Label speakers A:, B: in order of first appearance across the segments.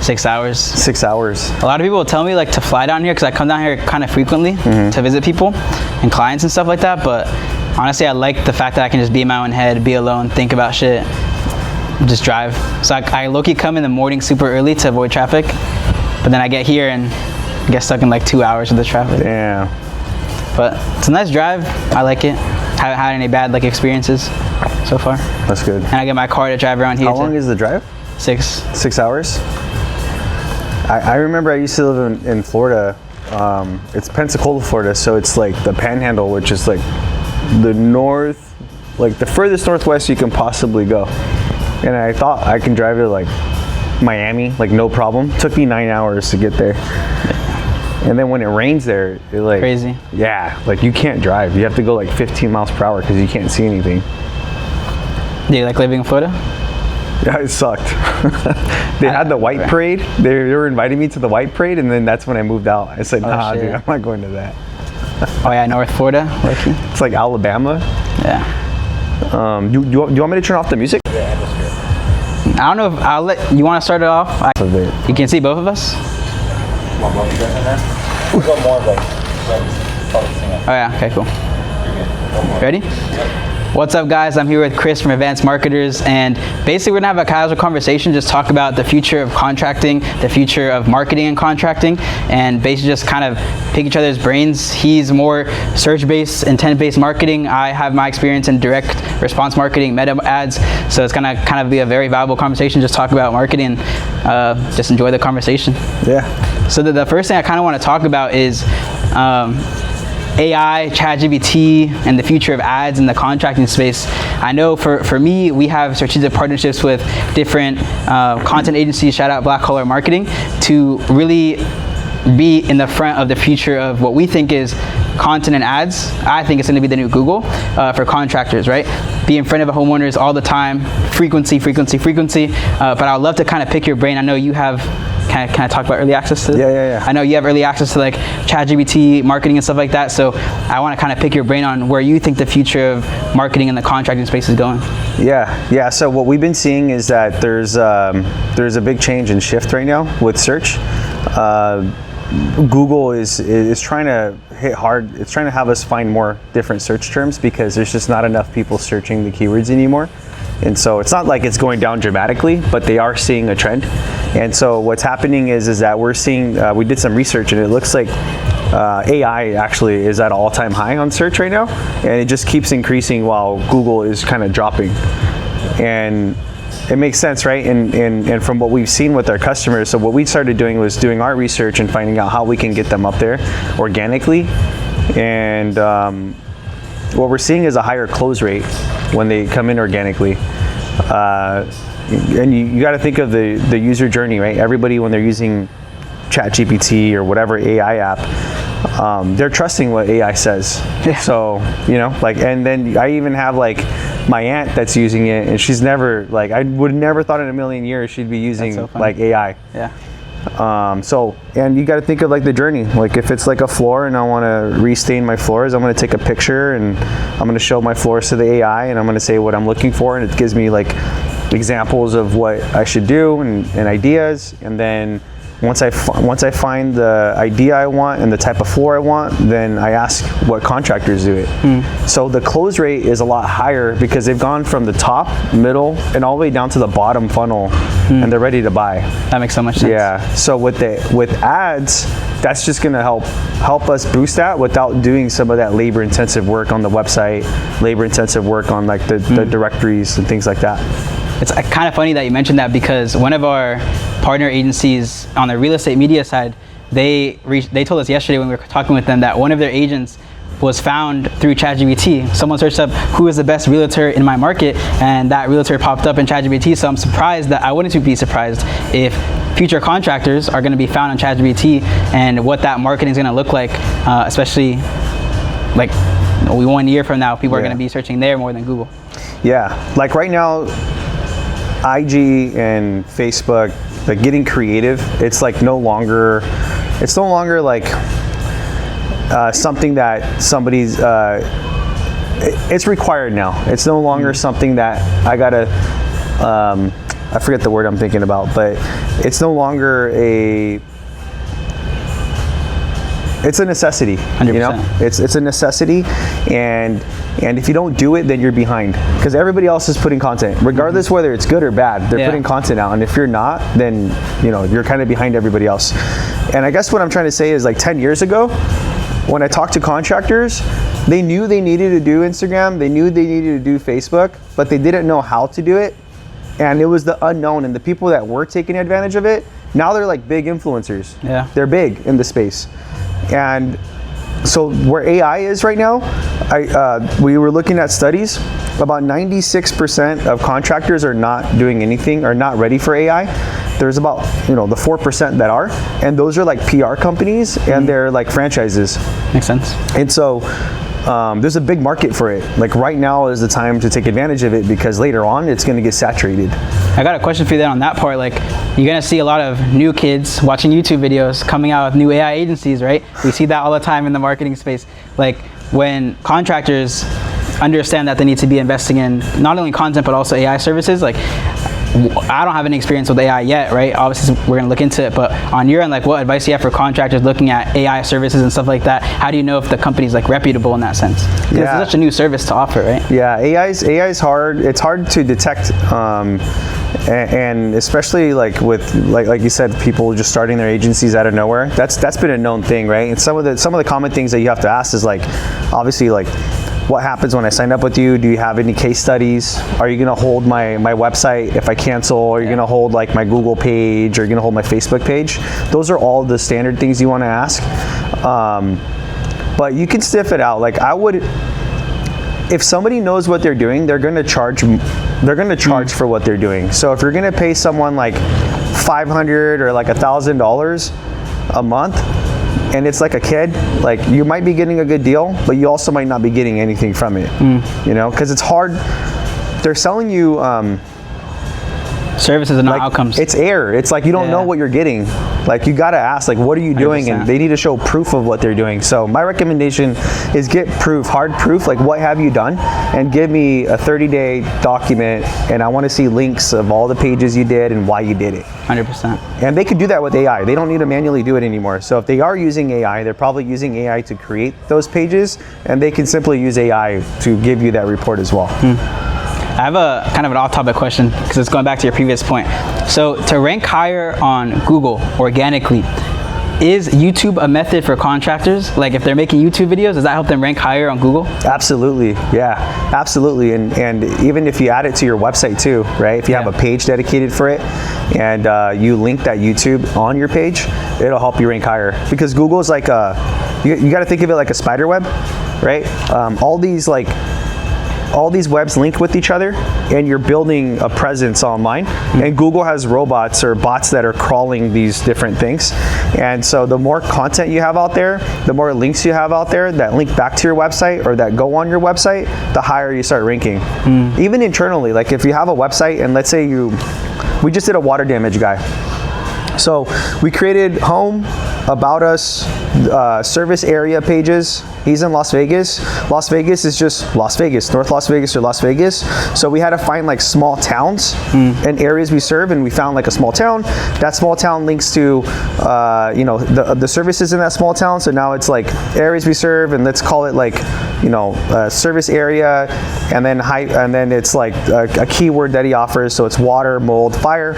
A: 6 hours.
B: 6 hours.
A: A lot of people tell me like to fly down here because I come down here kind of frequently to visit people and clients and stuff like that. But honestly, I like the fact that I can just be in my own head, be alone, think about shit, just drive. So I low-key come in the morning super early to avoid traffic, but then I get here and get stuck in like 2 hours of the traffic.
B: Yeah.
A: But it's a nice drive. I like it. Haven't had any bad like experiences so far.
B: That's good.
A: And I get my car to drive around here.
B: How long is the drive?
A: 6.
B: 6 hours? I remember I used to live in Florida. It's Pensacola, Florida, so it's like the Panhandle, which is like the north, like the furthest northwest you can possibly go. And I thought I can drive to like Miami, like no problem. Took me 9 hours to get there. And then when it rains there, it like
A: crazy.
B: Yeah, like you can't drive. You have to go like 15 miles per hour because you can't see anything.
A: Do you like living in Florida?
B: Yeah, it sucked. They had the white parade. They were inviting me to the white parade, and then that's when I moved out. I said, nah, dude, I'm not going to that.
A: Oh yeah, North Florida.
B: It's like Alabama.
A: Yeah.
B: Do you want me to turn off the music?
A: I don't know if I'll let you want to start it off. You can see both of us. Oh yeah. Okay. Cool. Ready? What's up, guys? I'm here with Chris from Advanced Marketers, and basically we're gonna have a casual conversation, just talk about the future of contracting, the future of marketing and contracting, and basically just kind of pick each other's brains. He's more search-based, intent-based marketing. I have my experience in direct response marketing, meta ads, so it's gonna kind of be a very valuable conversation, just talk about marketing, just enjoy the conversation.
B: Yeah.
A: So the first thing I kind of want to talk about is AI, ChatGPT, and the future of ads in the contracting space. I know for me, we have strategic partnerships with different content agencies, shout out Black Collar Marketing, to really be in the front of the future of what we think is content and ads. I think it's going to be the new Google for contractors, right? Be in front of homeowners all the time, frequency. But I'd love to kind of pick your brain. I know you have, can I talk about early access to this?
B: Yeah.
A: I know you have early access to like ChatGPT, marketing and stuff like that. So I want to kind of pick your brain on where you think the future of marketing in the contracting space is going.
B: Yeah. So what we've been seeing is that there's a big change and shift right now with search. Google is trying to hit hard. It's trying to have us find more different search terms because there's just not enough people searching the keywords anymore. And so it's not like it's going down dramatically, but they are seeing a trend. And so what's happening is that we're seeing, we did some research and it looks like AI actually is at an all-time high on search right now. And it just keeps increasing while Google is kind of dropping. And it makes sense, right? And from what we've seen with our customers, so what we started doing was doing our research and finding out how we can get them up there organically. And what we're seeing is a higher close rate when they come in organically. And you got to think of the user journey, right? Everybody, when they're using ChatGPT or whatever AI app, they're trusting what AI says. Yeah. So, and then I even have like my aunt that's using it, and she's never, like, I would never thought in a million years she'd be using like AI.
A: Yeah.
B: And you got to think of like the journey. Like if it's like a floor and I want to restain my floors, I'm going to take a picture and I'm going to show my floors to the AI and I'm going to say what I'm looking for, and it gives me like examples of what I should do and ideas. And then once I find the idea I want and the type of floor I want, then I ask what contractors do it. So the close rate is a lot higher because they've gone from the top, middle, and all the way down to the bottom funnel, and they're ready to buy.
A: That makes so much sense.
B: Yeah. So with ads, that's just going to help us boost that without doing some of that labor-intensive work on the website, labor-intensive work on like the directories and things like that.
A: It's kind of funny that you mentioned that because one of our partner agencies on the real estate media side, they told us yesterday when we were talking with them that one of their agents was found through ChatGPT. Someone searched up who is the best realtor in my market, and that realtor popped up in ChatGPT. So I'm surprised that I wouldn't be surprised if future contractors are going to be found on ChatGPT and what that marketing is going to look like, especially like 1 year from now, people are going to be searching there more than Google.
B: Yeah, like right now, IG and Facebook, like getting creative, it's no longer like something that somebody's it's required now. It's no longer something that I gotta I forget the word I'm thinking about, but it's no longer it's a necessity.
A: 100%.
B: You know, it's a necessity, and if you don't do it, then you're behind, because everybody else is putting content, regardless whether it's good or bad. They're putting content out, and if you're not, then you know you're kind of behind everybody else. And I guess what I'm trying to say is, like 10 years ago, when I talked to contractors, they knew they needed to do Instagram, they knew they needed to do Facebook, but they didn't know how to do it, and it was the unknown. And the people that were taking advantage of it, now they're like big influencers.
A: Yeah,
B: they're big in the space. And so where AI is right now, we were looking at studies. About 96% of contractors are not doing anything, are not ready for AI. There's about, the 4% that are, and those are like PR companies, and they're like franchises.
A: Makes sense.
B: And so there's a big market for it. Like right now is the time to take advantage of it, because later on it's going to get saturated.
A: I got a question for you then on that part. Like, you're going to see a lot of new kids watching YouTube videos coming out with new AI agencies, right? We see that all the time in the marketing space. Like, when contractors understand that they need to be investing in not only content but also AI services, like, I don't have any experience with AI yet, right? Obviously, we're gonna look into it, but on your end, like, what advice do you have for contractors looking at AI services and stuff like that? How do you know if the company's like reputable in that sense? Because it's such a new service to offer, right?
B: Yeah, AI's hard. It's hard to detect, and especially like with like you said, people just starting their agencies out of nowhere. That's been a known thing, right? And some of the common things that you have to ask is, like, obviously, like, what happens when I sign up with you? Do you have any case studies? Are you gonna hold my website if I cancel? Are you gonna hold like my Google page? Are you gonna hold my Facebook page? Those are all the standard things you wanna ask. But you can sniff it out. Like, I would, if somebody knows what they're doing, they're gonna charge for what they're doing. So if you're gonna pay someone like $500 or like $1,000 a month, and it's like a kid, like, you might be getting a good deal, but you also might not be getting anything from it. Because it's hard. They're selling you
A: services and not outcomes.
B: It's air. It's like you don't know what you're getting. Like, you gotta ask, like, what are you doing?
A: 100%.
B: And they need to show proof of what they're doing. So my recommendation is get proof, hard proof, like, what have you done? And give me a 30-day document, and I wanna see links of all the pages you did and why you did it.
A: 100%.
B: And they could do that with AI. They don't need to manually do it anymore. So if they are using AI, they're probably using AI to create those pages, and they can simply use AI to give you that report as well.
A: I have a kind of an off-topic question, because it's going back to your previous point. So, to rank higher on Google organically, is YouTube a method for contractors? Like, if they're making YouTube videos, does that help them rank higher on Google?
B: Absolutely, yeah, absolutely. And even if you add it to your website too, right? If you have a page dedicated for it, and you link that YouTube on your page, it'll help you rank higher. Because Google is like you got to think of it like a spider web, right? All these webs link with each other, and you're building a presence online. And Google has robots or bots that are crawling these different things. And so the more content you have out there, the more links you have out there that link back to your website or that go on your website, the higher you start ranking. Even internally, like, if you have a website, and let's say we just did a water damage guy. So we created home, about us, service area pages. He's in Las Vegas. Las Vegas is just Las Vegas, North Las Vegas or Las Vegas. So we had to find like small towns and areas we serve, and we found like a small town. That small town links to the services in that small town. So now it's like areas we serve, and let's call it like service area, and then it's like a keyword that he offers. So it's water, mold, fire.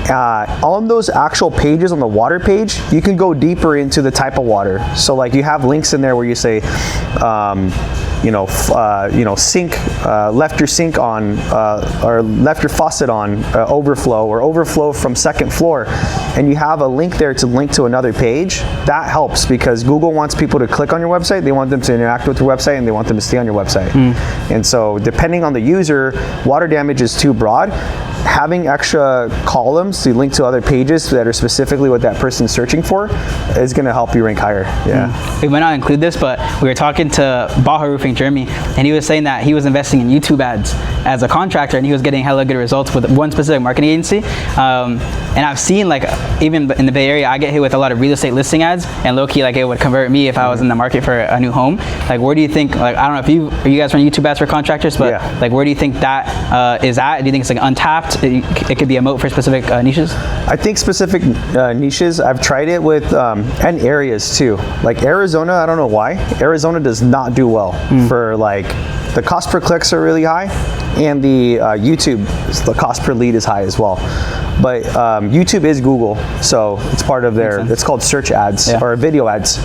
B: On those actual pages, on the water page, you can go deeper into the type of water. So like, you have links in there where you say, sink, left your sink on, or left your faucet on, overflow, or overflow from second floor, and you have a link there to link to another page. That helps, because Google wants people to click on your website, they want them to interact with your website, and they want them to stay on your website. And so depending on the user, water damage is too broad. Having extra columns to link to other pages that are specifically what that person's searching for is going to help you rank higher.
A: We might not include this, but we were talking to Baja Roofing Jeremy, and he was saying that he was investing in YouTube ads as a contractor, and he was getting hella good results with one specific marketing agency. And I've seen, like, even in the Bay Area, I get hit with a lot of real estate listing ads, and low-key, like, it would convert me if I was in the market for a new home. Like, where do you think, like, I don't know if you guys run YouTube ads for contractors, but like, where do you think that is at? Do you think it's like untapped? it could be a moat for specific niches?
B: I think specific niches, I've tried it with, and areas too. Like Arizona, I don't know why. Arizona does not do well for like, the cost per clicks are really high, and the YouTube, the cost per lead is high as well. But YouTube is Google, so it's part of their, it's called search ads or video ads.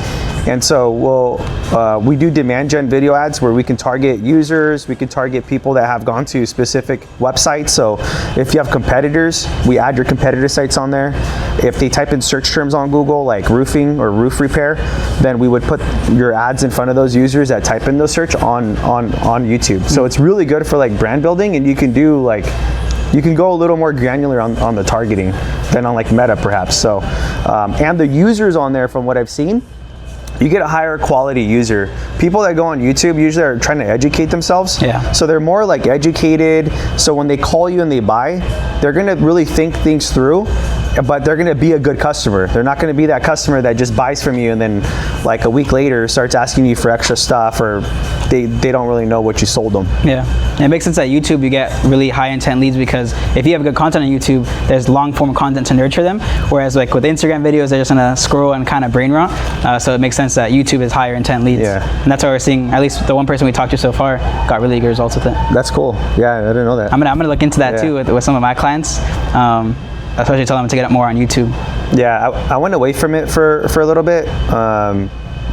B: And so we do demand gen video ads where we can target users, we can target people that have gone to specific websites. So if you have competitors, we add your competitor sites on there. If they type in search terms on Google, like roofing or roof repair, then we would put your ads in front of those users that type in those search on YouTube. So it's really good for like brand building, and you can do like, you can go a little more granular on the targeting than on like Meta perhaps. So, and the users on there, from what I've seen, you get a higher quality user. People that go on YouTube usually are trying to educate themselves.
A: Yeah.
B: So they're more like educated. So when they call you and they buy, they're gonna really think things through, but they're gonna be a good customer. They're not gonna be that customer that just buys from you and then like a week later starts asking you for extra stuff, or they don't really know what you sold them.
A: Yeah, and it makes sense that YouTube you get really high intent leads, because if you have good content on YouTube, there's long form content to nurture them. Whereas like with Instagram videos, they're just gonna scroll and kind of brain rot. So it makes sense that YouTube is higher intent leads.
B: Yeah.
A: And that's why we're seeing, at least the one person we talked to so far got really good results with it.
B: That's cool. Yeah, I didn't know that.
A: I'm gonna look into that too with some of my clients. Especially tell them to get it more on YouTube.
B: Yeah, I went away from it for a little bit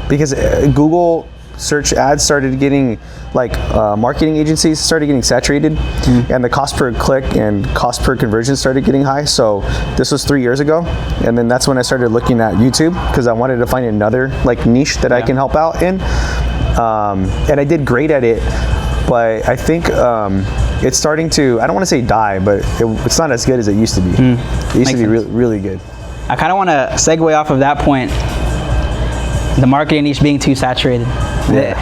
B: because Google search ads started getting, like marketing agencies started getting saturated, and the cost per click and cost per conversion started getting high. So this was 3 years ago, and then that's when I started looking at YouTube, because I wanted to find another like niche that I can help out in, and I did great at it, but I think it's starting to, I don't want to say die, but it's not as good as it used to be. It used to be really, really good.
A: I kind of want to segue off of that point, the marketing niche being too saturated. Yeah.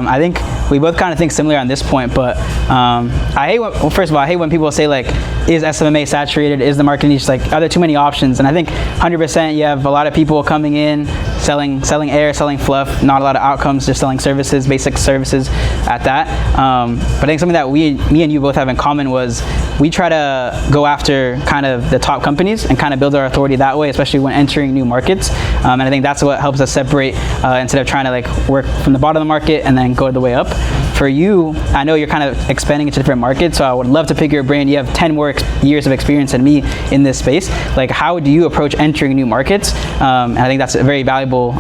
A: I think we both kind of think similar on this point, but I hate when, well, first of all, I hate when people say like, is SMMA saturated? Is the marketing niche, like, are there too many options? And I think 100% you have a lot of people coming in, selling air, selling fluff, not a lot of outcomes, just selling services, basic services at that. But I think something that me and you both have in common was we try to go after kind of the top companies and kind of build our authority that way, especially when entering new markets. And I think that's what helps us separate instead of trying to like work from the bottom of the market and then go the way up. For you, I know you're kind of expanding into different markets, so I would love to pick your brain. You have 10 more years of experience than me in this space. Like, how do you approach entering new markets? And I think that's a very valuable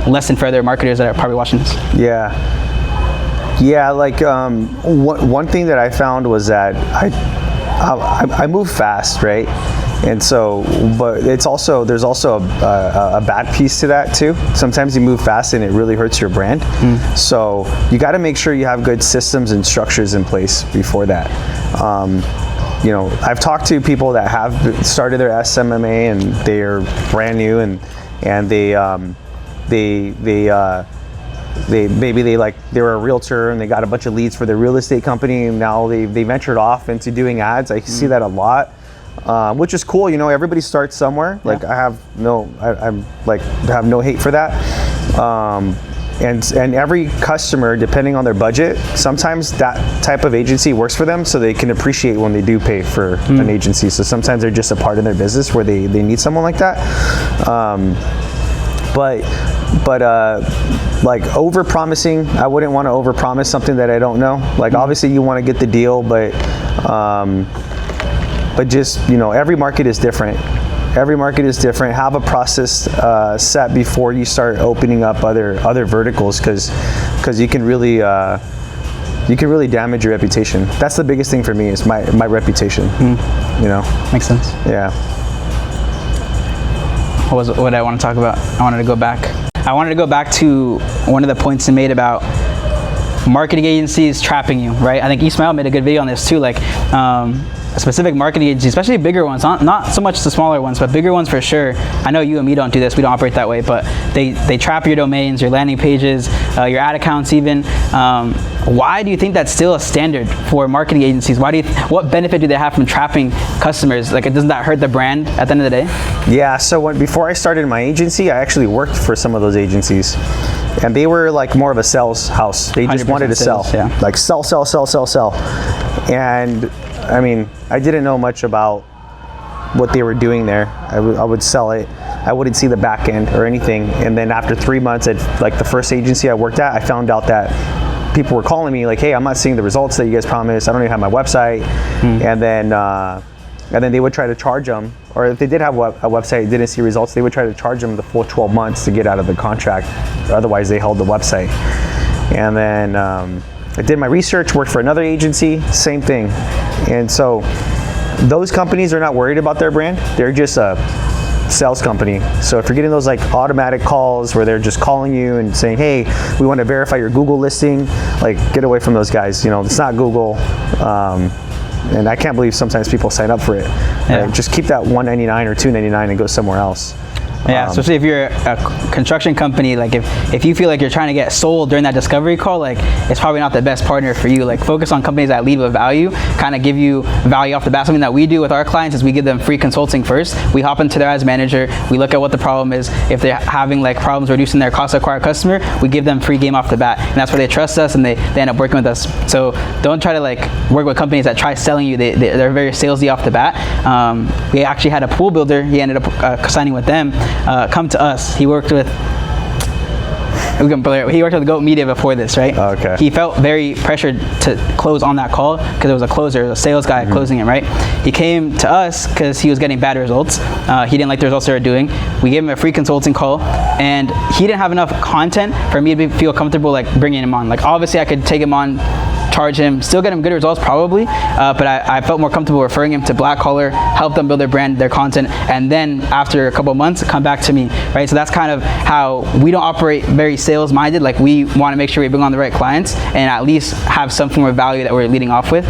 A: lesson for other marketers that are probably watching this.
B: Yeah, like one thing that I found was that I move fast, right? And so, but it's also, there's also a bad piece to that too. Sometimes you move fast and it really hurts your brand. So you got to make sure you have good systems and structures in place before that. You know, I've talked to people that have started their SMMA and they are brand new, and they were a realtor and they got a bunch of leads for their real estate company, and now they ventured off into doing ads. I see that a lot. Which is cool, you know. Everybody starts somewhere. Like I have no hate for that. And every customer, depending on their budget, sometimes that type of agency works for them, so they can appreciate when they do pay for an agency. So sometimes they're just a part of their business where they need someone like that. But like over-promising, I wouldn't want to over-promise something that I don't know. Like obviously you want to get the deal, but just, you know, every market is different. Every market is different. Have a process set before you start opening up other verticals, because you can really damage your reputation. That's the biggest thing for me, is my reputation. You know.
A: Makes sense.
B: Yeah.
A: What did I want to talk about? I wanted to go back to one of the points you made about marketing agencies trapping you, right? I think Ismail made a good video on this too. Like, specific marketing agencies, especially bigger ones, not so much the smaller ones, but bigger ones for sure. I know you and me don't do this, we don't operate that way, but they trap your domains, your landing pages, your ad accounts even. Why do you think that's still a standard for marketing agencies? What benefit do they have from trapping customers? Like, doesn't that hurt the brand at the end of the day?
B: Yeah, so before I started my agency, I actually worked for some of those agencies. And they were like more of a sales house. They just wanted to sell.
A: Yeah.
B: Like sell. And I mean, I didn't know much about what they were doing there. I would sell it. I wouldn't see the back end or anything. And then after 3 months at like the first agency I worked at, I found out that people were calling me like, hey, I'm not seeing the results that you guys promised. I don't even have my website. And then they would try to charge them, or if they did have a website, didn't see results, they would try to charge them the full 12 months to get out of the contract. Or otherwise they held the website. And then I did my research, worked for another agency, same thing. And so those companies are not worried about their brand. They're just a sales company. So if you're getting those like automatic calls where they're just calling you and saying, hey, we want to verify your Google listing, like get away from those guys. You know, it's not Google. And I can't believe sometimes people sign up for it.
A: Yeah.
B: Just keep that $199 or $299 and go somewhere else.
A: Yeah, especially if you're a construction company, like if you feel like you're trying to get sold during that discovery call, like it's probably not the best partner for you. Like focus on companies that leave a value, kind of give you value off the bat. Something that we do with our clients is we give them free consulting first. We hop into their ads manager, we look at what the problem is. If they're having like problems reducing their cost to acquire a customer, we give them free game off the bat. And that's where they trust us and they end up working with us. So don't try to like work with companies that try selling you. They're very salesy off the bat. We actually had a pool builder, he ended up signing with them. Come to us. He worked with Goat Media before this, right?
B: Okay.
A: He felt very pressured to close on that call because it was a closer, a sales guy closing him, right? He came to us because he was getting bad results. He didn't like the results they were doing. We gave him a free consulting call, and he didn't have enough content for me to feel comfortable like bringing him on. Like obviously I could take him on, charge him, still get him good results probably, but I felt more comfortable referring him to Black Collar, help them build their brand, their content, and then after a couple of months, come back to me, right? So that's kind of how we don't operate very sales minded. Like we want to make sure we bring on the right clients and at least have some form of value that we're leading off with.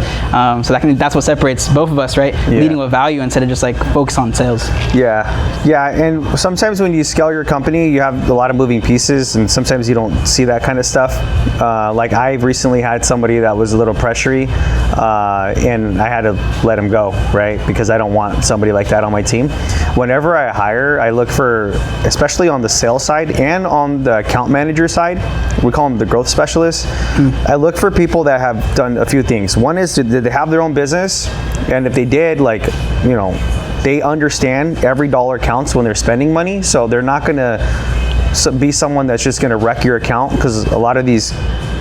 A: So that's what separates both of us, right? Yeah. Leading with value instead of just like focus on sales.
B: Yeah, and sometimes when you scale your company, you have a lot of moving pieces, and sometimes you don't see that kind of stuff. Like I've recently had somebody that was a little pressury, and I had to let him go, right? Because I don't want somebody like that on my team. Whenever I hire, I look for, especially on the sales side and on the account manager side, we call them the growth specialists. I look for people that have done a few things. One is, did they have their own business? And if they did, like, you know, they understand every dollar counts when they're spending money, so they're not gonna be someone that's just gonna wreck your account, because a lot of these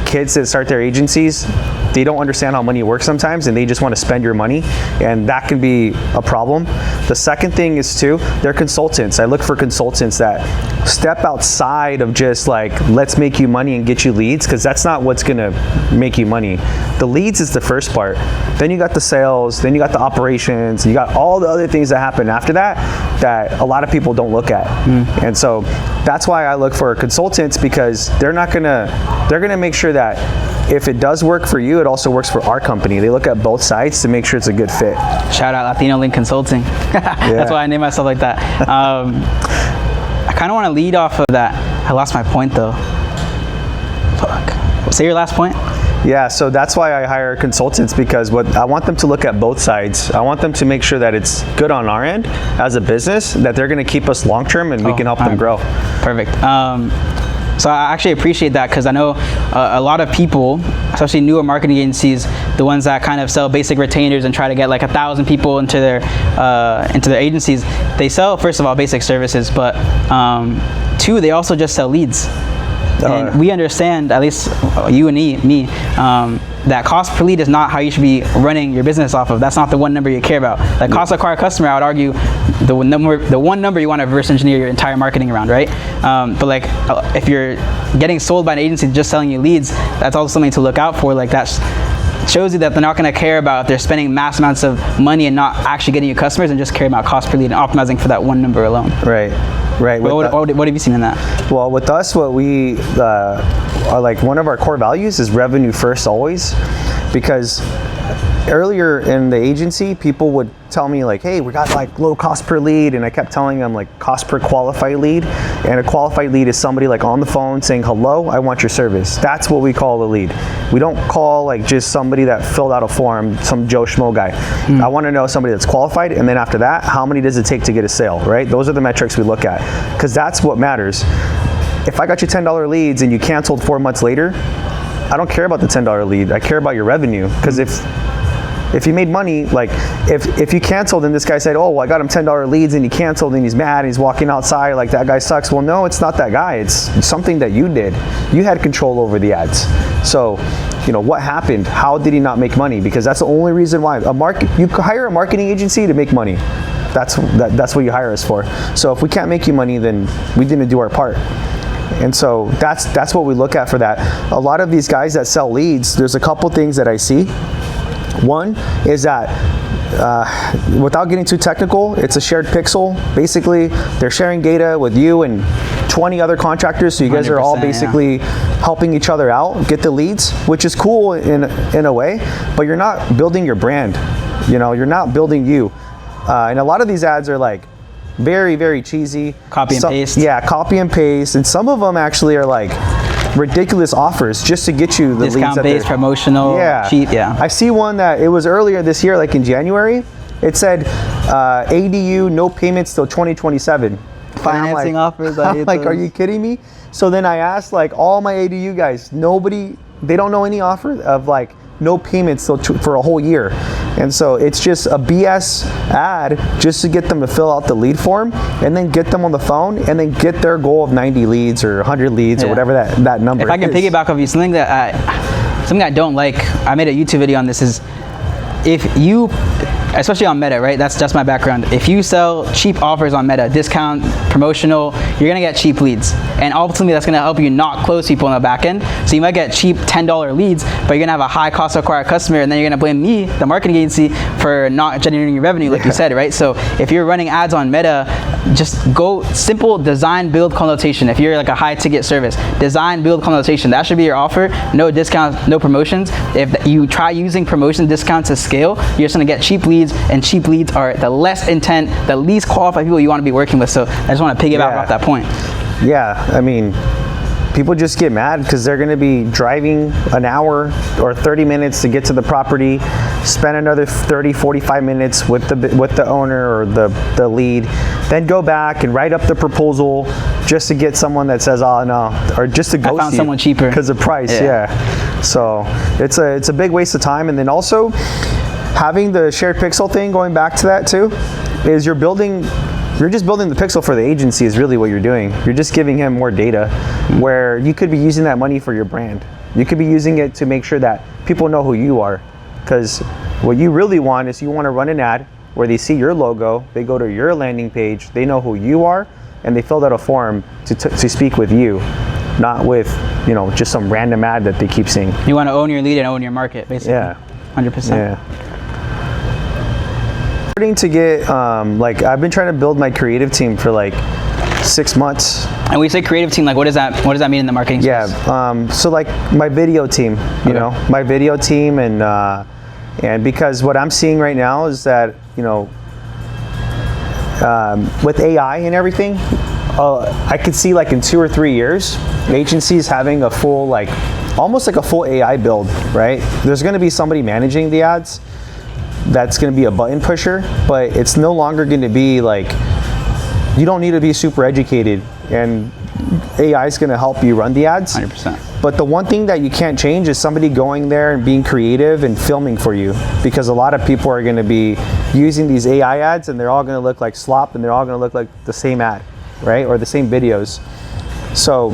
B: kids that start their agencies, they don't understand how money works sometimes, and they just want to spend your money, and that can be a problem. The second thing is too, they're consultants. I look for consultants that step outside of just like, let's make you money and get you leads, because that's not what's gonna make you money. The leads is the first part. Then you got the sales, then you got the operations, you got all the other things that happen after that that a lot of people don't look at. And so that's why I look for consultants, because they're gonna make sure that if it does work for you, it also works for our company. They look at both sides to make sure it's a good fit.
A: Shout out Latino Link Consulting. That's why I named myself like that. I kind of want to lead off of that. I lost my point though. Fuck. Say your last point.
B: Yeah, so that's why I hire consultants, because I want them to look at both sides. I want them to make sure that it's good on our end as a business, that they're going to keep us long term, and we can help them grow.
A: Perfect. So I actually appreciate that, because I know a lot of people, especially newer marketing agencies, the ones that kind of sell basic retainers and try to get like 1,000 people into their agencies, they sell, first of all, basic services, but two, they also just sell leads. And we understand, at least you and me, that cost per lead is not how you should be running your business off of. That's not the one number you care about. Like cost to acquire a customer, I would argue, the one number you want to reverse engineer your entire marketing around, right? But like if you're getting sold by an agency just selling you leads, that's also something to look out for. Like that shows you that they're not going to care about if they're spending mass amounts of money and not actually getting you customers, and just care about cost per lead and optimizing for that one number alone.
B: Right.
A: What have you seen in that?
B: Well, with us, what we are like, one of our core values is revenue first always, because earlier in the agency, people would tell me like, hey, we got like low cost per lead, and I kept telling them like cost per qualified lead, and a qualified lead is somebody like on the phone saying, hello, I want your service. That's what we call a lead. We don't call like just somebody that filled out a form, some Joe Schmo guy. I want to know somebody that's qualified, and then after that, how many does it take to get a sale, right? Those are the metrics we look at, because that's what matters. If I got you $10 leads and you canceled 4 months later, I don't care about the $10 lead. I care about your revenue, because if you made money, like if you canceled and this guy said, oh, well, I got him $10 leads and he canceled and he's mad and he's walking outside, like that guy sucks. Well, no, it's not that guy. It's something that you did. You had control over the ads. So, you know, what happened? How did he not make money? Because that's the only reason why. You hire a marketing agency to make money. That's what you hire us for. So if we can't make you money, then we didn't do our part. And so that's what we look at for that. A lot of these guys that sell leads, there's a couple things that I see. One is that without getting too technical, it's a shared pixel. Basically, they're sharing data with you and 20 other contractors, so you guys are all basically helping each other out, get the leads, which is cool in a way, but you're not building your brand. You know, you're not building you. And a lot of these ads are like very, very cheesy.
A: Copy and paste.
B: Yeah, copy and paste. And some of them actually are like ridiculous offers just to get you the leads.
A: Discount-based, promotional, cheap, yeah.
B: I see one that it was earlier this year, like in January. It said ADU, no payments till 2027.
A: Financing offers.
B: I'm like, are you kidding me? So then I asked like all my ADU guys, they don't know any offer of like no payments for a whole year. And so it's just a BS ad just to get them to fill out the lead form and then get them on the phone and then get their goal of 90 leads or 100 leads or whatever that number is.
A: If I can piggyback off you, something I don't like, I made a YouTube video on this, is if you, especially on Meta, right? That's my background. If you sell cheap offers on Meta, discount, promotional, you're gonna get cheap leads. And ultimately that's gonna help you not close people on the back end. So you might get cheap $10 leads, but you're gonna have a high cost to acquire a customer, and then you're gonna blame me, the marketing agency, for not generating your revenue, like you said, right? So if you're running ads on Meta, just go simple design, build, consultation. If you're like a high ticket service, design, build, consultation. That should be your offer. No discounts, no promotions. If you try using promotion discounts to scale, you're just gonna get cheap leads, and cheap leads are the less intent, the least qualified people you want to be working with. So I just want to piggyback off that point.
B: Yeah, I mean, people just get mad because they're going to be driving an hour or 30 minutes to get to the property, spend another 30, 45 minutes with the owner or the lead, then go back and write up the proposal just to get someone that says, oh no, or just to go
A: I found someone cheaper
B: because of price. Yeah. So it's a big waste of time. And then also having the shared pixel thing, going back to that too, is you're just building the pixel for the agency is really what you're doing. You're just giving him more data where you could be using that money for your brand. You could be using it to make sure that people know who you are. Because what you really want is you want to run an ad where they see your logo, they go to your landing page, they know who you are, and they filled out a form to speak with you, not with, you know, just some random ad that they keep seeing.
A: You want to own your lead and own your market, basically.
B: Yeah.
A: 100%.
B: Yeah. Starting to get like I've been trying to build my creative team for like 6 months.
A: And we say creative team, like what does that mean in the marketing space?
B: Yeah, so like my video team, you know, my video team, and because what I'm seeing right now is that, you know, with AI and everything, I could see like in 2 or 3 years, agencies having a full, like almost like a full AI build, right? There's going to be somebody managing the ads. That's going to be a button pusher, but it's no longer going to be like, you don't need to be super educated, and AI is going to help you run the ads.
A: 100%.
B: But the one thing that you can't change is somebody going there and being creative and filming for you, because a lot of people are going to be using these AI ads and they're all going to look like slop and they're all going to look like the same ad, right? Or the same videos. So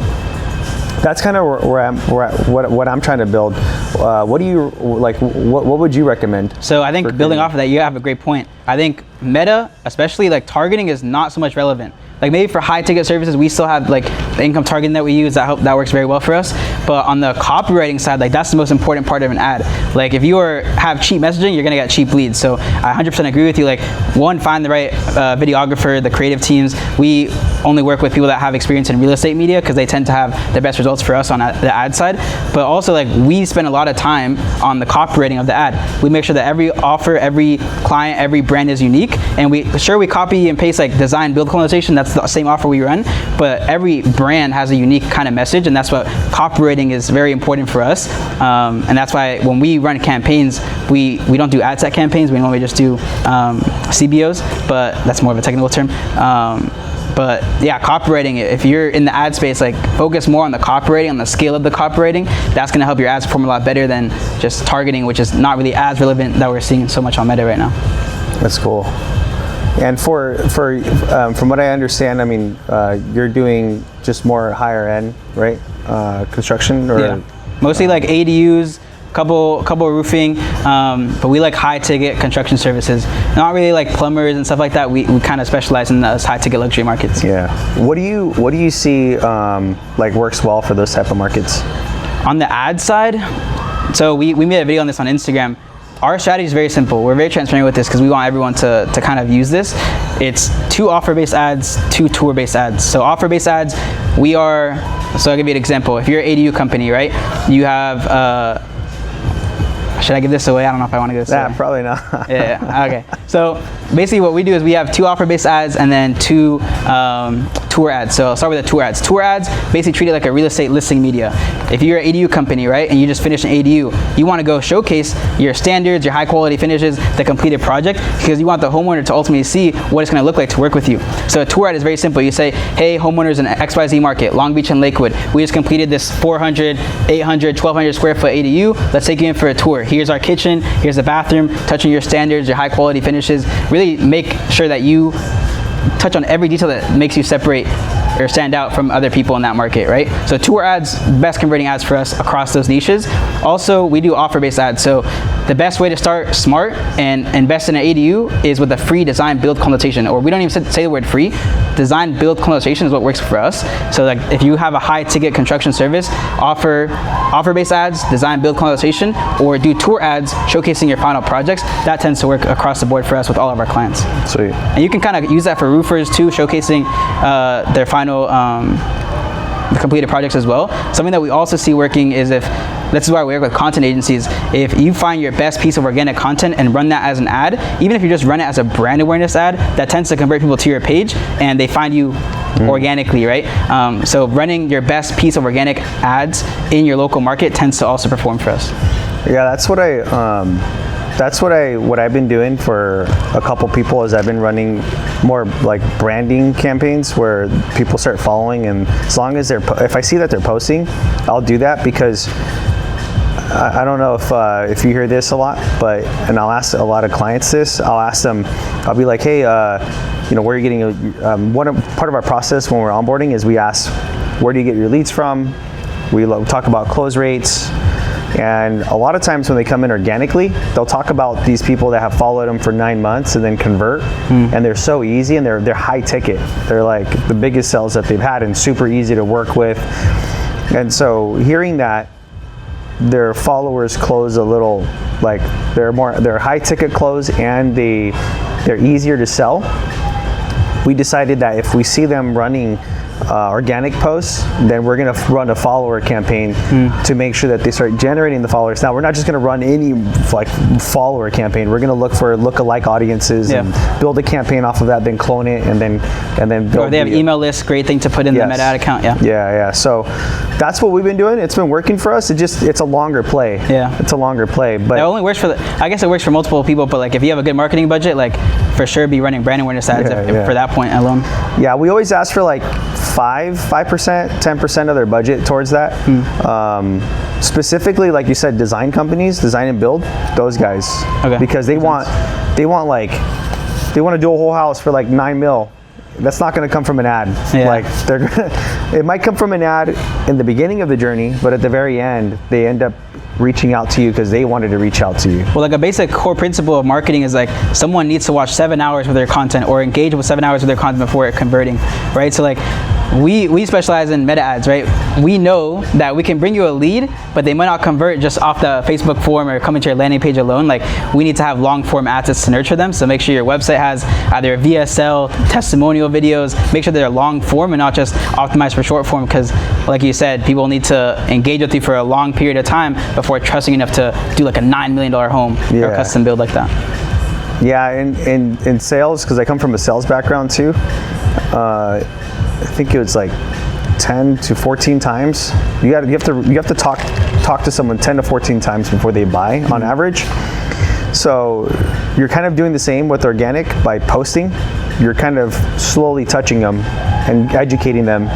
B: that's kind of what I'm trying to build. What do you like? What would you recommend?
A: So I think building off of that, you have a great point. I think Meta, especially like targeting, is not so much relevant. Like maybe for high ticket services, we still have like the income targeting that we use that works very well for us. But on the copywriting side, like that's the most important part of an ad. Like if you have cheap messaging, you're gonna get cheap leads. So I 100% agree with you. Like one, find the right videographer, the creative teams. We only work with people that have experience in real estate media because they tend to have the best results for us on the ad side. But also like we spend a lot of time on the copywriting of the ad. We make sure that every offer, every client, every brand is unique, and we copy and paste like design, build, connotation. That's the same offer we run, but every brand has a unique kind of message, and that's what copywriting is very important for us. And that's why when we run campaigns, we don't do ad set campaigns. We normally just do CBOs, but that's more of a technical term. But yeah, copywriting, if you're in the ad space, like focus more on the copywriting, on the scale of the copywriting. That's going to help your ads perform a lot better than just targeting, which is not really as relevant that we're seeing so much on Meta right now.
B: That's cool. And from what I understand, I mean, you're doing just more higher end, right? Construction, or
A: yeah, mostly like ADUs, couple roofing, but we like high ticket construction services. Not really like plumbers and stuff like that. We kind of specialize in those high ticket luxury markets.
B: Yeah. What do you see like works well for those type of markets?
A: On the ad side, so we made a video on this on Instagram. Our strategy is very simple. We're very transparent with this because we want everyone to kind of use this. It's 2 offer-based ads, 2 tour-based ads. So offer-based ads, so I'll give you an example. If you're an ADU company, right, you have, should I give this away? I don't know if I want to give this away.
B: Probably not.
A: Yeah, okay. So basically what we do is we have 2 offer-based ads and then 2 tour ads. So I'll start with the tour ads. Tour ads basically treat it like a real estate listing media. If you're an ADU company, right, and you just finished an ADU, you want to go showcase your standards, your high quality finishes, the completed project, because you want the homeowner to ultimately see what it's going to look like to work with you. So a tour ad is very simple. You say, hey, homeowners in XYZ market, Long Beach and Lakewood, we just completed this 400, 800, 1,200 square foot ADU. Let's take you in for a tour. Here's our kitchen, here's the bathroom, touching your standards, your high quality finishes. Really make sure that you touch on every detail that makes you separate or stand out from other people in that market, right? So tour ads, best converting ads for us across those niches. Also, we do offer-based ads. So the best way to start smart and invest in an ADU is with a free design build consultation, or we don't even say the word free. Design build consultation is what works for us. So like if you have a high ticket construction service, offer-based ads, design build consultation, or do tour ads showcasing your final projects. That tends to work across the board for us with all of our clients.
B: Sweet.
A: And you can kind of use that for roofers too, showcasing their final completed projects as well. Something that we also see working is this is why we work with content agencies. If you find your best piece of organic content and run that as an ad, even if you just run it as a brand awareness ad, that tends to convert people to your page and they find you organically, right? So running your best piece of organic ads in your local market tends to also perform for us.
B: Yeah, that's what I've been doing for a couple people. Is I've been running more like branding campaigns where people start following, and as long as if I see that they're posting, I'll do that, because I don't know if you hear this a lot, and I'll ask a lot of clients this. I'll be like, hey, where are you getting part of our process when we're onboarding is we ask, where do you get your leads from? We talk about close rates. And a lot of times when they come in organically, they'll talk about these people that have followed them for 9 months and then convert, and they're so easy, and they're high ticket. They're like the biggest sales that they've had and super easy to work with. And so hearing that their followers close a little, like they're high ticket close and they're easier to sell, we decided that if we see them running organic posts, then we're going to run a follower campaign to make sure that they start generating the followers. Now, we're not just going to run any like follower campaign. We're going to look for lookalike audiences and build a campaign off of that, then clone it, and then build. Or
A: they have email lists, great thing to put in the Meta ad account.
B: Yeah. So that's what we've been doing. It's been working for us. It's a longer play. Yeah, it's a longer play, but it only works
A: I guess it works for multiple people. But like if you have a good marketing budget, like for sure be running brand awareness ads for that point alone.
B: Yeah, we always ask for like 5%, 10% of their budget towards that. Specifically, like you said, design companies, design and build, those guys, because they want to do a whole house for like $9 million. That's not going to come from an ad. Like it might come from an ad in the beginning of the journey, but at the very end, they end up reaching out to you because they wanted to reach out to you.
A: Well, like a basic core principle of marketing is like someone needs to watch 7 hours of their content or engage with 7 hours of their content before it converting, right? So like we specialize in meta ads, right? We know that we can bring you a lead, but they might not convert just off the Facebook form or coming to your landing page alone. Like we need to have long form assets to nurture them. So make sure your website has either VSL, testimonial videos, make sure they're long form and not just optimized for short form, because like you said, people need to engage with you for a long period of time before trusting enough to do like a $9 million home or a custom build like that.
B: Yeah, in sales, because I come from a sales background too, I think it was like 10 to 14 times. You have to talk to someone 10 to 14 times before they buy on average. So you're kind of doing the same with organic by posting. You're kind of slowly touching them and educating them,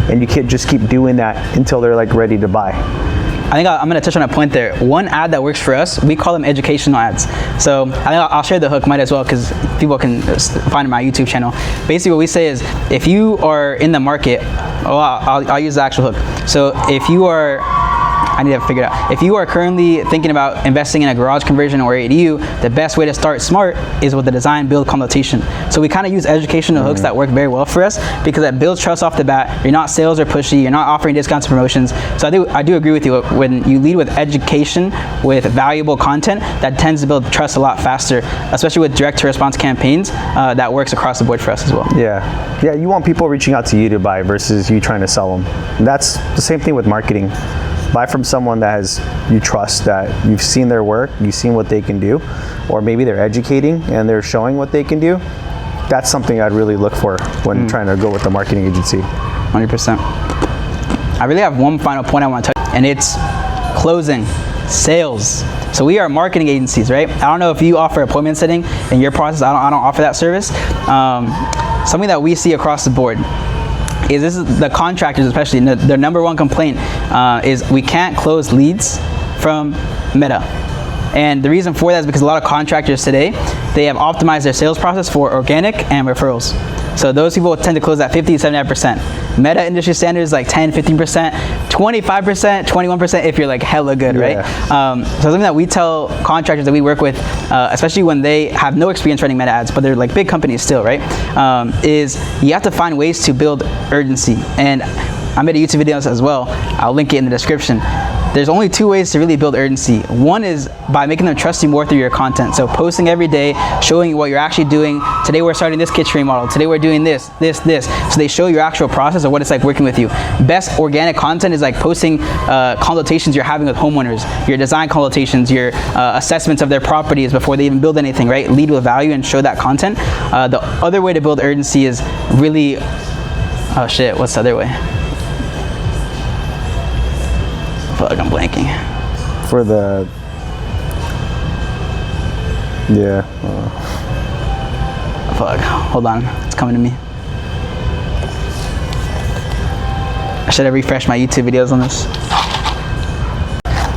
B: and you can just keep doing that until they're like ready to buy.
A: I think I'm going to touch on a point there. One ad that works for us, we call them educational ads. So I think I'll share the hook, might as well, because people can find it on my YouTube channel. Basically what we say is, if you are in the market, I'll use the actual hook. So if you are, I need to figure it out. If you are currently thinking about investing in a garage conversion or ADU, the best way to start smart is with the design build consultation. So we kind of use educational hooks that work very well for us, because that builds trust off the bat. You're not sales or pushy. You're not offering discounts and promotions. So I do agree with you. When you lead with education, with valuable content, that tends to build trust a lot faster, especially with direct to response campaigns. That works across the board for us as well.
B: Yeah, you want people reaching out to you to buy versus you trying to sell them. And that's the same thing with marketing. Buy from someone that you trust, that you've seen their work, you've seen what they can do, or maybe they're educating and they're showing what they can do. That's something I'd really look for when trying to go with the marketing agency.
A: 100%. I really have one final point I want to touch, and it's closing, sales. So we are marketing agencies, right? I don't know if you offer appointment setting in your process. I don't offer that service. Something that we see across the board is the contractors, especially, their number one complaint is we can't close leads from Meta. And the reason for that is because a lot of contractors today, they have optimized their sales process for organic and referrals. So those people tend to close at 50 to 79%. Meta industry standard is like 10, 15%, 25%, 21% if you're like hella good, right? So something that we tell contractors that we work with, especially when they have no experience running Meta ads, but they're like big companies still, right? Is you have to find ways to build urgency. And I made a YouTube video as well. I'll link it in the description. There's only two ways to really build urgency. One is by making them trust you more through your content. So posting every day, showing what you're actually doing. Today we're starting this kitchen remodel. Today we're doing this. So they show your actual process of what it's like working with you. Best organic content is like posting consultations you're having with homeowners, your design consultations, your assessments of their properties before they even build anything, right? Lead with value and show that content. The other way to build urgency is really, oh shit, what's the other way? Fuck, I'm blanking.
B: For the, yeah.
A: Fuck, hold on, it's coming to me. I should have refreshed my YouTube videos on this.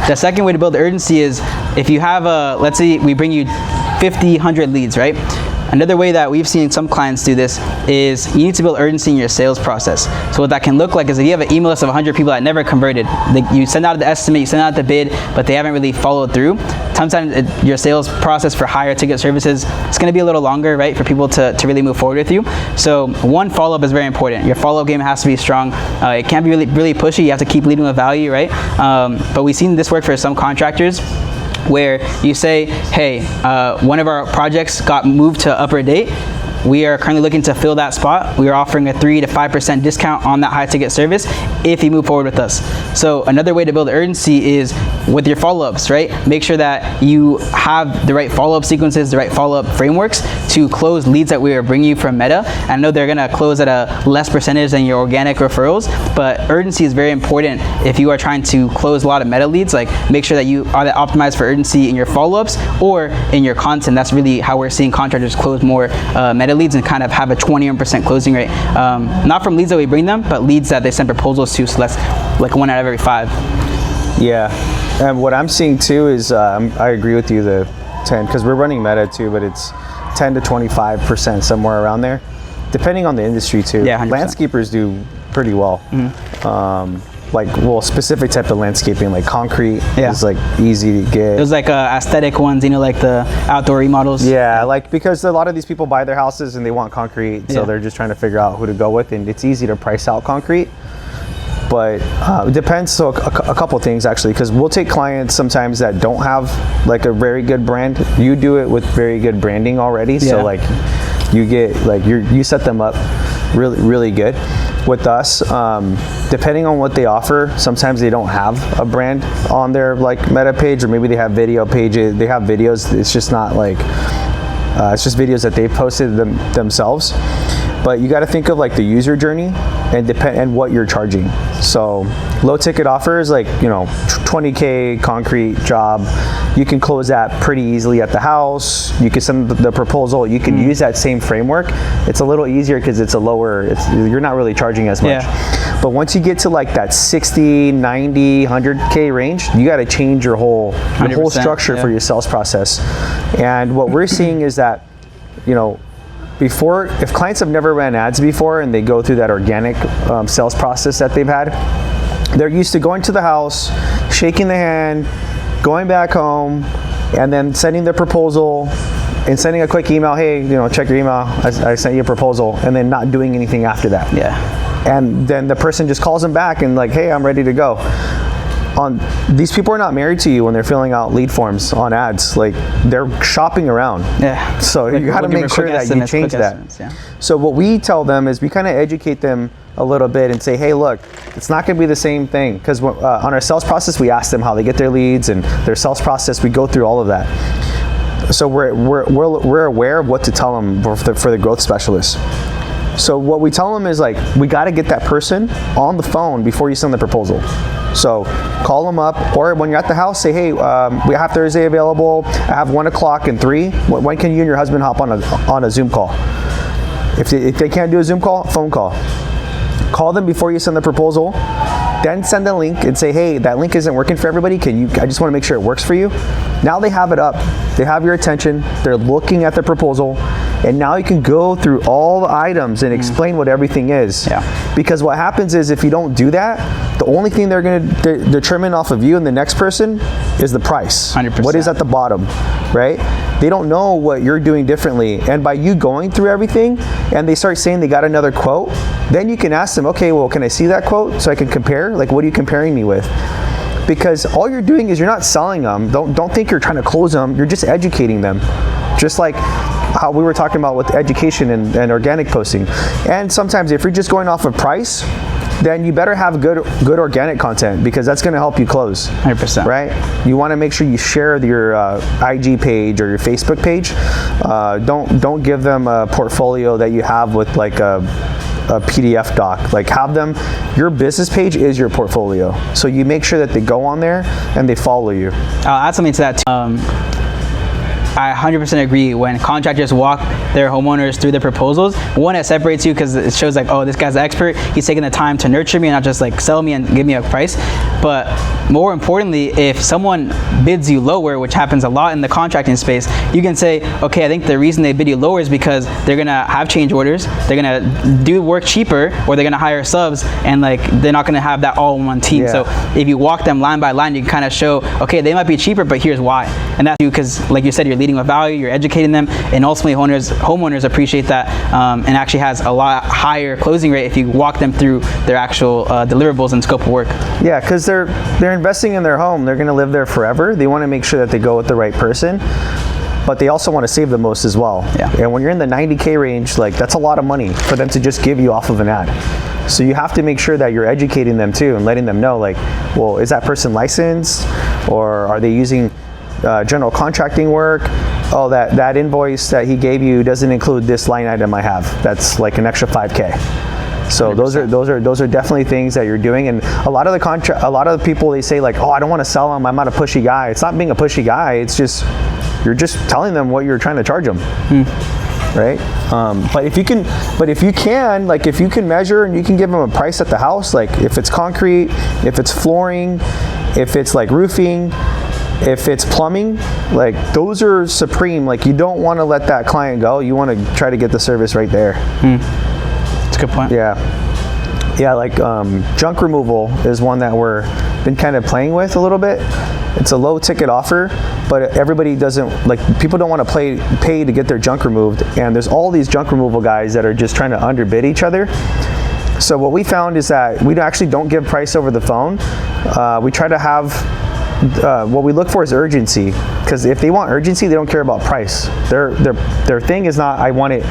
A: The second way to build urgency is if you have let's say we bring you 50, 100 leads, right? Another way that we've seen some clients do this is you need to build urgency in your sales process. So what that can look like is if you have an email list of 100 people that never converted, you send out the estimate, you send out the bid, but they haven't really followed through. Sometimes your sales process for higher ticket services, it's gonna be a little longer, right, for people to really move forward with you. So one, follow-up is very important. Your follow-up game has to be strong. It can't be really pushy. You have to keep leading with value, right? But we've seen this work for some contractors, where you say, hey, one of our projects got moved to upper date. We are currently looking to fill that spot. We are offering a 3 to 5% discount on that high ticket service if you move forward with us. So another way to build urgency is with your follow-ups, right? Make sure that you have the right follow-up sequences, the right follow-up frameworks to close leads that we are bringing you from Meta. I know they're gonna close at a less percentage than your organic referrals, but urgency is very important if you are trying to close a lot of Meta leads. Like, make sure that you are optimized for urgency in your follow-ups or in your content. That's really how we're seeing contractors close more Meta leads and kind of have a 21% closing rate. Not from leads that we bring them, but leads that they send proposals to, so that's like 1 out of every 5.
B: Yeah, and what I'm seeing too is, I agree with you, the 10, because we're running Meta too, but it's 10 to 25%, somewhere around there, depending on the industry too.
A: Yeah, 100%.
B: Landscapers do pretty well. Like, well, specific type of landscaping, like concrete is like easy to get.
A: Those like aesthetic ones, you know, like the outdoor remodels.
B: Yeah, like, because a lot of these people buy their houses and they want concrete, so they're just trying to figure out who to go with, and it's easy to price out concrete. But it depends. So a couple things actually, because we'll take clients sometimes that don't have like a very good brand. You do it with very good branding already, so like you get like you set them up really good. With us, depending on what they offer, sometimes they don't have a brand on their like Meta page, or maybe they have video pages. They have videos. It's just not like it's just videos that they posted themselves. but you got to think of like the user journey and what you're charging. So low ticket offers, like, you know, 20K concrete job, you can close that pretty easily at the house. You can send the proposal. You can use that same framework. It's a little easier because it's a lower, you're not really charging as much.
A: Yeah.
B: But once you get to like that 60, 90, 100K range, you got to change your whole structure for your sales process. And what we're seeing is that, you know, before, if clients have never ran ads before and they go through that organic sales process that they've had, they're used to going to the house, shaking the hand, going back home, and then sending the proposal and sending a quick email, hey, you know, check your email, I sent you a proposal, and then not doing anything after that.
A: Yeah.
B: And then the person just calls them back and like, hey, I'm ready to go. These people are not married to you when they're filling out lead forms on ads. Like, they're shopping around.
A: Yeah.
B: So you got to make sure that you change that.
A: Yeah.
B: So what we tell them is we kind of educate them a little bit and say, hey, look, it's not going to be the same thing, because on our sales process, we ask them how they get their leads and their sales process. We go through all of that. So we're aware of what to tell them for the growth specialists. So what we tell them is, like, we got to get that person on the phone before you send the proposal. So call them up, or when you're at the house, say, hey, we have Thursday available. I have 1 o'clock and 3. When can you and your husband hop on a Zoom call? If they can't do a Zoom call, phone call. Call them before you send the proposal. Then send a link and say, hey, that link isn't working for everybody. I just want to make sure it works for you. Now they have it up. They have your attention. They're looking at the proposal. And now you can go through all the items and explain what everything is.
A: Yeah.
B: Because what happens is, if you don't do that, the only thing they're going to determine off of you and the next person is the price.
A: 100%.
B: What is at the bottom, right? They don't know what you're doing differently. And by you going through everything and they start saying they got another quote, then you can ask them, okay, well, can I see that quote so I can compare? Like, what are you comparing me with? Because all you're doing is you're not selling them. Don't think you're trying to close them. You're just educating them. Just like how we were talking about with education and organic posting. And sometimes if you're just going off of price, then you better have good organic content, because that's going to help you close.
A: 100%.
B: Right? You want to make sure you share your IG page or your Facebook page. Don't give them a portfolio that you have with like a PDF doc. Like, have them, your business page is your portfolio. So you make sure that they go on there and they follow you.
A: I'll add something to that too. I 100% agree. When contractors walk their homeowners through the proposals, one, it separates you because it shows like, oh, this guy's the expert. He's taking the time to nurture me and not just like sell me and give me a price. But more importantly, if someone bids you lower, which happens a lot in the contracting space, you can say, okay, I think the reason they bid you lower is because they're gonna have change orders, they're gonna do work cheaper, or they're gonna hire subs, and like they're not gonna have that all in one team.
B: Yeah.
A: So if you walk them line by line, you can kind of show, okay, they might be cheaper, but here's why. And that's because, like you said, you're leading with value, you're educating them, and ultimately homeowners appreciate that, and actually has a lot higher closing rate if you walk them through their actual deliverables and scope of work.
B: Yeah, because they're investing in their home. They're going to live there forever. They want to make sure that they go with the right person, but they also want to save the most as well.
A: Yeah.
B: And when you're in the 90K range, like, that's a lot of money for them to just give you off of an ad. So you have to make sure that you're educating them too and letting them know, like, well, is that person licensed, or are they using general contracting work? Oh, that invoice that he gave you doesn't include this line item I have. That's like an extra 5K. So 100%. those are definitely things that you're doing. And a lot of the people, they say like, oh, I don't want to sell them, I'm not a pushy guy. It's not being a pushy guy. It's just, you're just telling them what you're trying to charge them. Right? But if you can measure and you can give them a price at the house, like if it's concrete, if it's flooring, if it's like roofing, if it's plumbing, like those are supreme. Like, you don't want to let that client go. You want to try to get the service right there.
A: That's a good point.
B: Yeah, like junk removal is one that we're been kind of playing with a little bit. It's a low ticket offer, but everybody doesn't, like, people don't want to pay to get their junk removed, and there's all these junk removal guys that are just trying to underbid each other. So what we found is that we actually don't give price over the phone. We try to have what we look for is urgency, because if they want urgency, they don't care about price. Their thing is not, I want it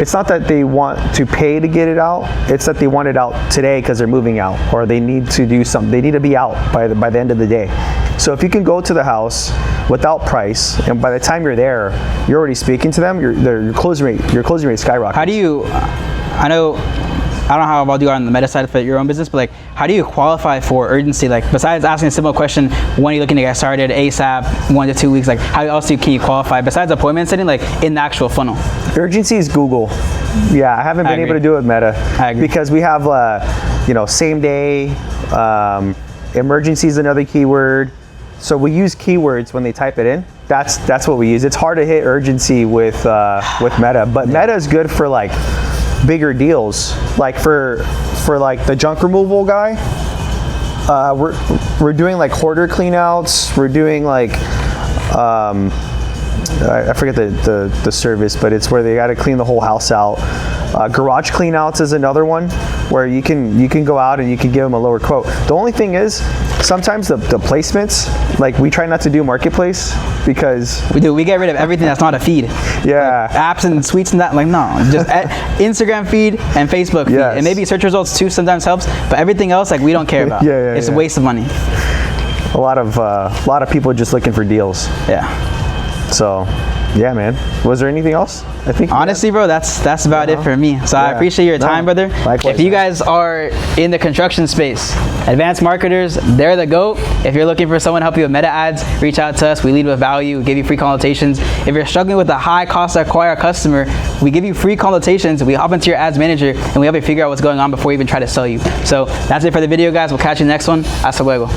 B: it's not that they want to pay to get it out. It's that they want it out today because they're moving out, or they need to do something. They need to be out by the end of the day. So if you can go to the house without price, and by the time you're there, you're already speaking to them. Your closing rate skyrockets.
A: How do you? I don't know how involved you are on the meta side for your own business, but like, how do you qualify for urgency? Like, besides asking a simple question, when are you looking to get started, ASAP, 1 to 2 weeks? Like, how else can you qualify besides appointment setting, like in the actual funnel?
B: Urgency is Google. Yeah, I haven't been able to do it with Meta.
A: I agree.
B: Because we have, same day. Emergency is another keyword. So we use keywords when they type it in. That's what we use. It's hard to hit urgency with Meta, but Meta is good for like bigger deals, like for like the junk removal guy. We're doing like hoarder cleanouts. We're doing like I forget the service, but it's where they got to clean the whole house out. Garage cleanouts is another one where you can go out and you can give them a lower quote. The only thing is, sometimes the placements, like we try not to do marketplace because
A: we get rid of everything that's not a feed.
B: Yeah,
A: like apps and suites and that. Like no, just Instagram feed and Facebook feed, and maybe search results too sometimes helps, but everything else like we don't care about. It's a waste of money.
B: A lot of people just looking for deals.
A: Yeah.
B: So, yeah, man. Was there anything else? I think
A: honestly, bro, that's about it for me. So I appreciate your time, brother.
B: Likewise,
A: if you guys are in the construction space, advanced marketers, they're the GOAT. If you're looking for someone to help you with meta ads, reach out to us. We lead with value. We give you free consultations. If you're struggling with a high cost to acquire a customer, we give you free consultations. We hop into your ads manager and we help you figure out what's going on before we even try to sell you. So that's it for the video, guys. We'll catch you in the next one. Hasta luego.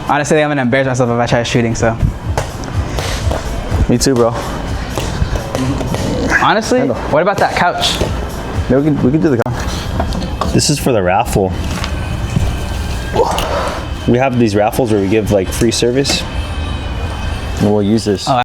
A: Honestly, I'm gonna embarrass myself if I try shooting, so.
B: Me too, bro.
A: Honestly, what about that couch?
B: Yeah, we can do the couch. This is for the raffle. We have these raffles where we give like free service, and we'll use this.